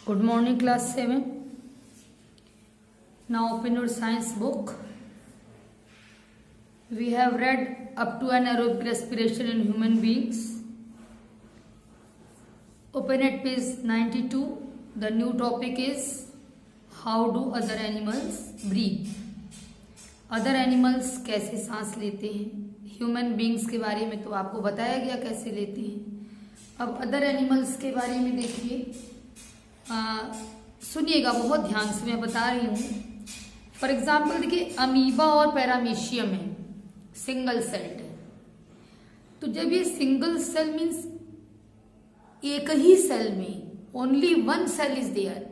Good morning, class 7. Now open your science book. We have read up to anaerobic respiration in human beings. Open at page 92. The new topic is how do other animals breathe. Other animals कैसे सांस लेते हैं. Human beings के बारे में तो आपको बताया गया कैसे लेते हैं. अब अदर एनिमल्स के बारे में देखिए, सुनिएगा बहुत ध्यान से, मैं बता रही हूँ. फॉर एग्जाम्पल देखिए, अमीबा और पैरामीशियम है, सिंगल सेल्ड है. तो जब ये सिंगल सेल मीन्स एक ही सेल में only one cell is there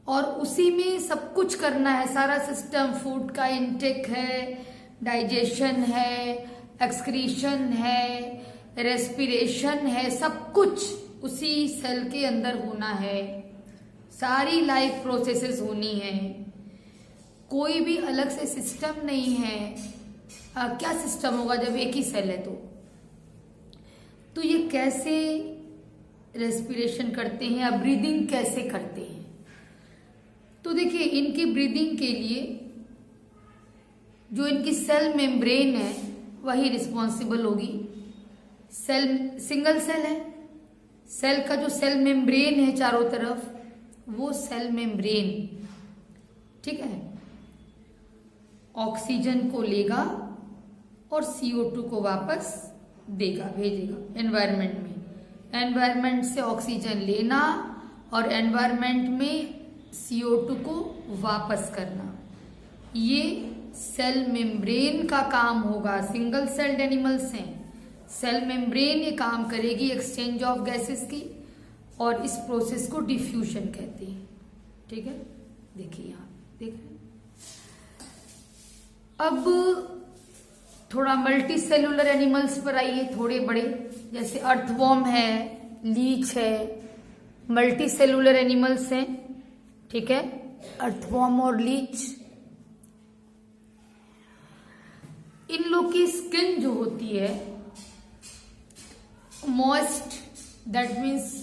और उसी में सब कुछ करना है, सारा सिस्टम, फूड का इनटेक है, डाइजेशन है, एक्सक्रीशन है, रेस्पिरेशन है, सब कुछ उसी सेल के अंदर होना है. सारी लाइफ प्रोसेसेस होनी है. कोई भी अलग से सिस्टम नहीं है. क्या सिस्टम होगा जब एक ही सेल है? तो ये कैसे रेस्पिरेशन करते हैं या ब्रीदिंग कैसे करते हैं? तो देखिए, इनकी ब्रीदिंग के लिए जो इनकी सेल मेम्ब्रेन है वही रिस्पॉन्सिबल होगी. सेल सिंगल सेल है, सेल का जो सेल मेम्ब्रेन है चारों तरफ, वो सेल मेम्ब्रेन, ठीक है, ऑक्सीजन को लेगा और CO2 को वापस देगा, भेजेगा एनवायरनमेंट में. एनवायरनमेंट से ऑक्सीजन लेना और एनवायरनमेंट में CO2 को वापस करना, ये सेल मेम्ब्रेन का काम होगा. सिंगल सेल्ड एनिमल्स हैं, सेल मेम्ब्रेन ये काम करेगी एक्सचेंज ऑफ गैसेस की, और इस प्रोसेस को डिफ्यूजन कहते हैं. ठीक है, देखिए यहाँ देख रहे हैं. अब थोड़ा मल्टी सेलुलर एनिमल्स पर आइए, थोड़े बड़े, जैसे अर्थवॉर्म है, लीच है, मल्टी सेलुलर एनिमल्स हैं. ठीक है, अर्थवॉर्म और लीच. इन लोग की स्किन जो होती है मॉइस्ट, दैट मीन्स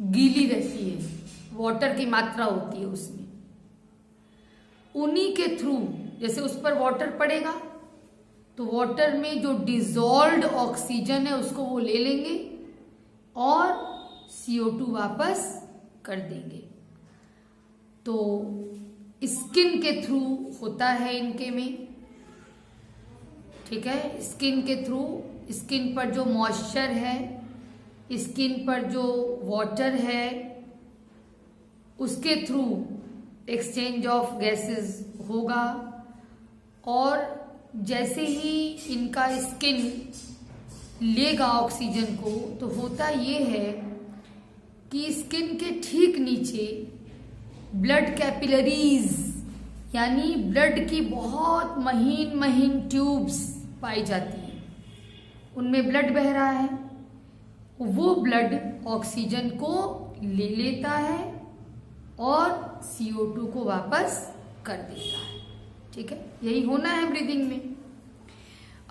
गीली रहती है, वाटर की मात्रा होती है उसमें. उन्हीं के थ्रू, जैसे उस पर वाटर पड़ेगा तो वाटर में जो डिजॉल्व्ड ऑक्सीजन है उसको वो ले लेंगे और CO2 वापस कर देंगे. तो स्किन के थ्रू होता है इनके में. ठीक है, स्किन के थ्रू, स्किन पर जो मॉइस्चर है, स्किन पर जो वाटर है, उसके थ्रू एक्सचेंज ऑफ गैसेस होगा. और जैसे ही इनका स्किन लेगा ऑक्सीजन को, तो होता ये है कि स्किन के ठीक नीचे ब्लड कैपिलरीज, यानी ब्लड की बहुत महीन महीन ट्यूब्स पाई जाती हैं. उनमें ब्लड बह रहा है, वो ब्लड ऑक्सीजन को ले लेता है और CO2 को वापस कर देता है. ठीक है, यही होना है ब्रीदिंग में.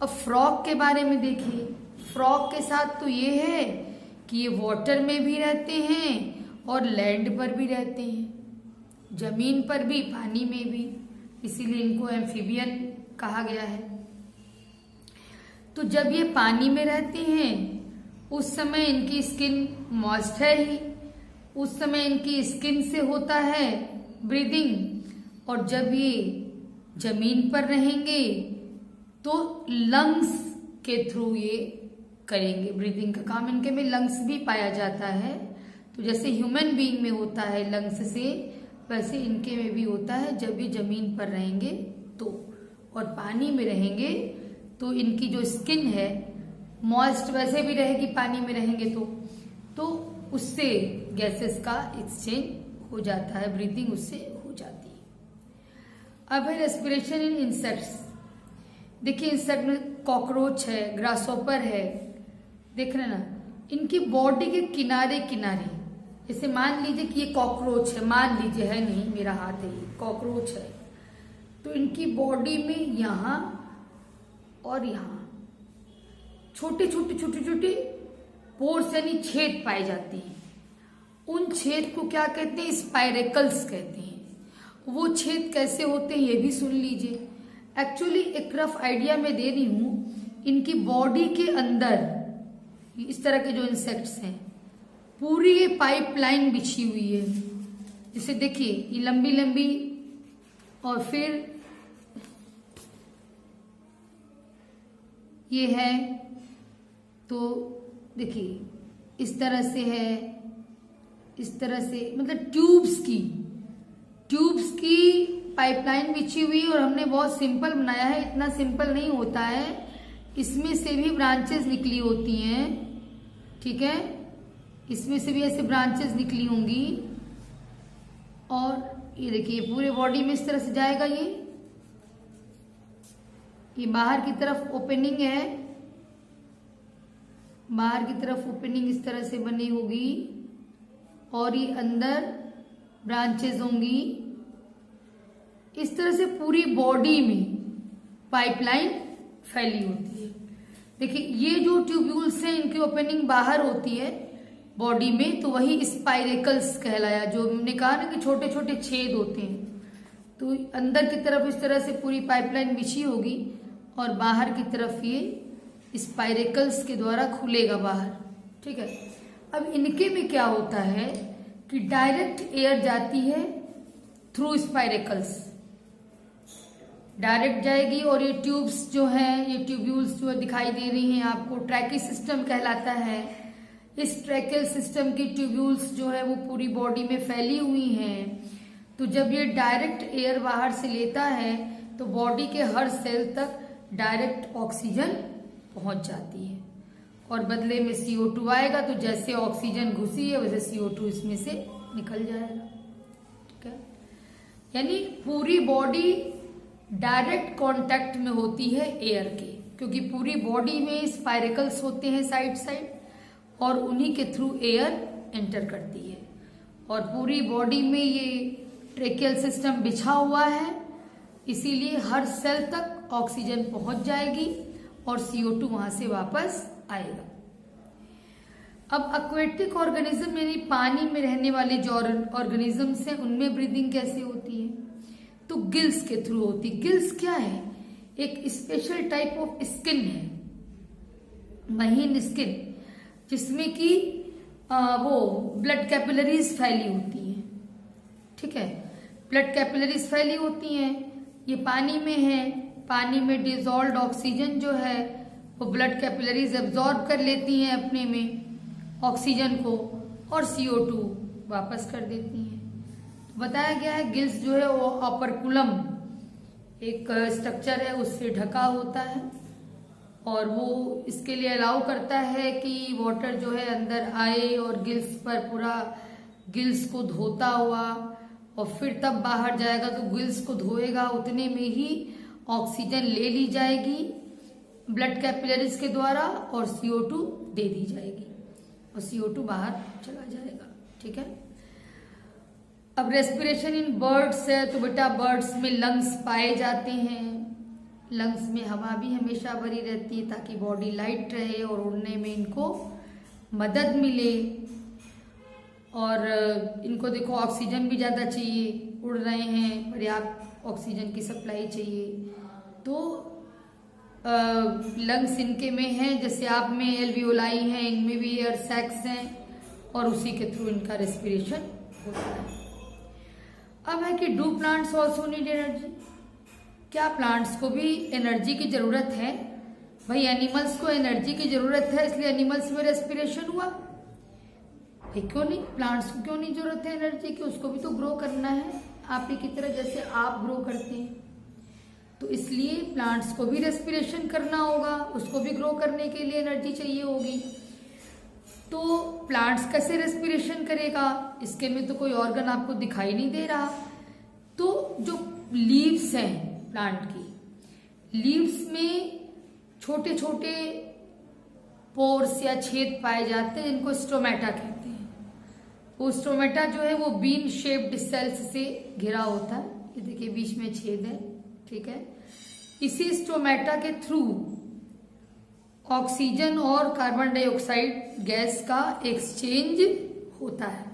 अब फ्रॉग के बारे में देखिए. फ्रॉग के साथ तो ये है कि ये वाटर में भी रहते हैं और लैंड पर भी रहते हैं, जमीन पर भी, पानी में भी, इसीलिए इनको एम्फीबियन कहा गया है. तो जब ये पानी में रहते हैं उस समय इनकी स्किन मॉइस्ट है ही, उस समय इनकी स्किन से होता है ब्रीदिंग. और जब ये जमीन पर रहेंगे तो लंग्स के थ्रू ये करेंगे. ब्रीदिंग का काम इनके में लंग्स भी पाया जाता है. तो जैसे ह्यूमन बीइंग में होता है लंग्स से, वैसे इनके में भी होता है. जब ये जमीन पर रहेंगे तो, और पानी में रहेंगे तो इनकी जो स्किन है मॉइस्ट वैसे भी रहेगी, पानी में रहेंगे तो उससे गैसेस का एक्सचेंज हो जाता है, ब्रीदिंग उससे हो जाती है. अब है रेस्पिरेशन इन इंसेक्ट्स. देखिए, इंसेक्ट में कॉकरोच है, ग्रासोपर है, देख रहे ना, इनकी बॉडी के किनारे किनारे, जैसे मान लीजिए कि ये कॉकरोच है, मान लीजिए, है नहीं, मेरा हाथ है, ये कॉकरोच है, तो इनकी बॉडी में यहाँ और यहाँ छोटे छोटे पोर्स यानी छेद पाए जाते हैं. उन छेद को क्या कहते हैं? स्पाइरेकल्स कहते हैं। वो छेद कैसे होते हैं ये भी सुन लीजिए। एक्चुअली एक रफ आइडिया मैं दे रही हूं। इनकी बॉडी के अंदर इस तरह के जो इंसेक्ट्स हैं, पूरी ये पाइपलाइन बिछी हुई है। जैसे देखिए ये लंबी लंबी, और फिर ये है, तो देखिए इस तरह से है, इस तरह से, मतलब ट्यूब्स की पाइपलाइन बिछी हुई। और हमने बहुत सिंपल बनाया है, इतना सिंपल नहीं होता है, इसमें से भी ब्रांचेस निकली होती हैं, ठीक है, इसमें से भी ऐसे ब्रांचेस निकली होंगी। और ये देखिए पूरे बॉडी में इस तरह से जाएगा। ये बाहर की तरफ ओपनिंग है, बाहर की तरफ ओपनिंग इस तरह से बनी होगी, और ये अंदर ब्रांचेस होंगी। इस तरह से पूरी बॉडी में पाइपलाइन फैली होती है। देखिए ये जो ट्यूब्यूल्स हैं, इनकी ओपनिंग बाहर होती है बॉडी में, तो वही स्पाइरेकल्स कहलाया। जो हमने कहा ना कि छोटे छोटे छेद होते हैं, तो अंदर की तरफ इस तरह से पूरी पाइपलाइन बिछी होगी, और बाहर की तरफ ये स्पाइरेकल्स के द्वारा खुलेगा बाहर, ठीक है। अब इनके में क्या होता है कि डायरेक्ट एयर जाती है थ्रू स्पाइरेकल्स, डायरेक्ट जाएगी। और ये ट्यूब्स जो है, ये ट्यूब्यूल्स जो दिखाई दे रही हैं आपको, ट्रैकी सिस्टम कहलाता है। इस ट्रैकियल सिस्टम की ट्यूब्यूल्स जो है वो पूरी बॉडी में फैली हुई हैं। तो जब ये डायरेक्ट एयर बाहर से लेता है तो बॉडी के हर सेल तक डायरेक्ट ऑक्सीजन पहुंच जाती है, और बदले में CO2 आएगा। तो जैसे ऑक्सीजन घुसी है वैसे CO2 इसमें से निकल जाएगा, ठीक है। यानी पूरी बॉडी डायरेक्ट कांटेक्ट में होती है एयर के, क्योंकि पूरी बॉडी में स्पाइरेकल्स होते हैं साइड साइड, और उन्हीं के थ्रू एयर एंटर करती है। और पूरी बॉडी में ये ट्रेकियल सिस्टम बिछा हुआ है, इसीलिए हर सेल तक ऑक्सीजन पहुंच जाएगी और CO2 वहां से वापस आएगा। अब एक्वेटिक ऑर्गेनिज्म यानी पानी में रहने वाले जो ऑर्गेनिजम्स हैं, उनमें ब्रीदिंग कैसे होती है? तो गिल्स के थ्रू होती। गिल्स क्या है? एक स्पेशल टाइप ऑफ स्किन है, महीन स्किन, जिसमें कि वो ब्लड कैपिलरीज फैली होती हैं, ठीक है। ब्लड कैपिलरीज फैली होती हैं, ये पानी में है। पानी में डिजोल्व्ड ऑक्सीजन जो है वो ब्लड कैपिलरीज एब्जॉर्ब कर लेती हैं अपने में ऑक्सीजन को, और CO2 वापस कर देती हैं। बताया गया है गिल्स जो है वो ऑपरकुलम एक स्ट्रक्चर है, उससे ढका होता है, और वो इसके लिए अलाउ करता है कि वाटर जो है अंदर आए और गिल्स पर पूरा गिल्स को धोता हुआ, और फिर तब बाहर जाएगा। तो गिल्स को धोएगा, उतने में ही ऑक्सीजन ले ली जाएगी ब्लड कैपिलरीज के द्वारा, और CO2 दे दी जाएगी, और CO2 बाहर चला जाएगा, ठीक है। अब रेस्पिरेशन इन बर्ड्स है, तो बेटा बर्ड्स में लंग्स पाए जाते हैं। लंग्स में हवा भी हमेशा भरी रहती है ताकि बॉडी लाइट रहे और उड़ने में इनको मदद मिले। और इनको देखो ऑक्सीजन भी ज़्यादा चाहिए, उड़ रहे हैं, पर्याप्त ऑक्सीजन की सप्लाई चाहिए। तो लंग्स इनके में हैं, जैसे आप में एल्वियोलाई हैं, इनमें भी एयर सैक्स हैं, और उसी के थ्रू इनका रेस्पिरेशन होता है। अब है कि do plants also need energy? क्या प्लांट्स को भी एनर्जी की जरूरत है? भाई एनिमल्स को एनर्जी की जरूरत है, इसलिए एनिमल्स में रेस्पिरेशन हुआ। भाई क्यों नहीं, प्लांट्स को क्यों नहीं जरूरत है एनर्जी की? उसको भी तो ग्रो करना है आप ही की तरह, जैसे आप ग्रो करते हैं। तो इसलिए प्लांट्स को भी रेस्पिरेशन करना होगा, उसको भी ग्रो करने के लिए एनर्जी चाहिए होगी। तो प्लांट्स कैसे रेस्पिरेशन करेगा? इसके में तो कोई ऑर्गन आपको दिखाई नहीं दे रहा। तो जो लीव्स हैं प्लांट की, लीव्स में छोटे छोटे पोर्स या छेद पाए जाते हैं, जिनको स्टोमेटा कहते हैं। वो स्टोमेटा जो है वो बीन शेप्ड सेल्स से घिरा होता है। ये देखिए बीच में छेद है, ठीक है। इसी स्टोमेटा के थ्रू ऑक्सीजन और कार्बन डाइऑक्साइड गैस का एक्सचेंज होता है।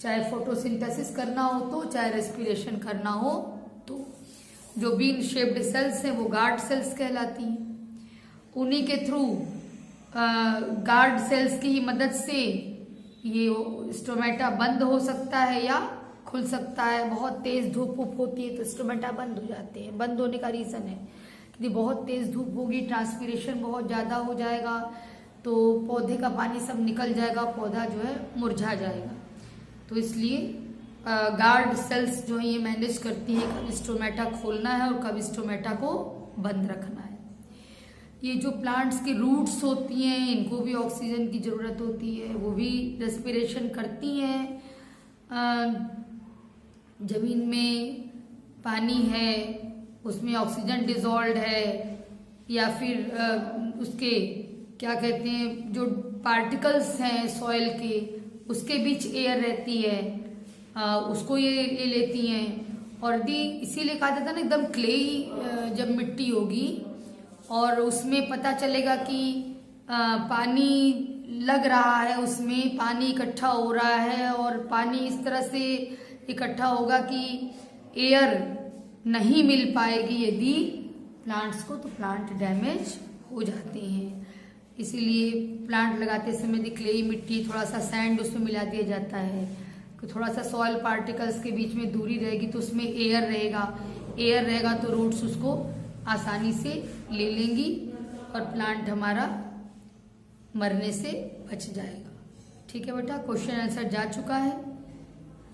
चाहे फोटोसिंथेसिस करना हो तो, चाहे रेस्पिरेशन करना हो तो। जो बीन शेप्ड सेल्स हैं वो गार्ड सेल्स कहलाती हैं। उन्हीं के थ्रू गार्ड सेल्स की ही मदद से ये स्टोमेटा बंद हो सकता है या खुल सकता है। बहुत तेज धूप होती है तो स्टोमेटा बंद हो जाते हैं। बंद होने का रीजन है कि बहुत तेज धूप होगी, ट्रांसपीरेशन बहुत ज्यादा हो जाएगा तो पौधे का पानी सब निकल जाएगा, पौधा जो है मुरझा जाएगा। तो इसलिए गार्ड सेल्स जो है ये मैनेज करती है कब स्टोमेटा खोलना है और कब स्टोमेटा को बंद रखना है। ये जो प्लांट्स की रूट्स होती हैं इनको भी ऑक्सीजन की जरूरत होती है, वो भी रेस्पिरेशन करती हैं। जमीन में पानी है उसमें ऑक्सीजन डिजॉल्व है या फिर उसके क्या कहते हैं जो पार्टिकल्स हैं सॉइल के उसके बीच एयर रहती है, उसको ये ले लेती हैं। और यदि इसीलिए कहा जाता है ना एकदम क्लेई जब मिट्टी होगी और उसमें पता चलेगा कि पानी लग रहा है, उसमें पानी इकट्ठा हो रहा है और पानी इस तरह से इकट्ठा होगा कि एयर नहीं मिल पाएगी यदि प्लांट्स को, तो प्लांट डैमेज हो जाते हैं। इसीलिए प्लांट लगाते समय यदि क्लेई मिट्टी, थोड़ा सा सैंड उसमें मिला दिया जाता है, थोड़ा सा सॉइल पार्टिकल्स के बीच में दूरी रहेगी तो उसमें एयर रहेगा तो रूट्स उसको आसानी से ले लेंगी और प्लांट हमारा मरने से बच जाएगा। ठीक है बेटा, क्वेश्चन आंसर जा चुका है।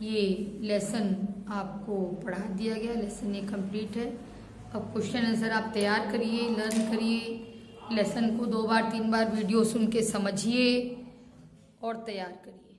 ये लेसन आपको पढ़ा दिया गया, लेसन ये कंप्लीट है। अब क्वेश्चन आंसर आप तैयार करिए, लर्न करिए, लेसन को 2 बार 3 बार वीडियो सुन के समझिए और तैयार करिए।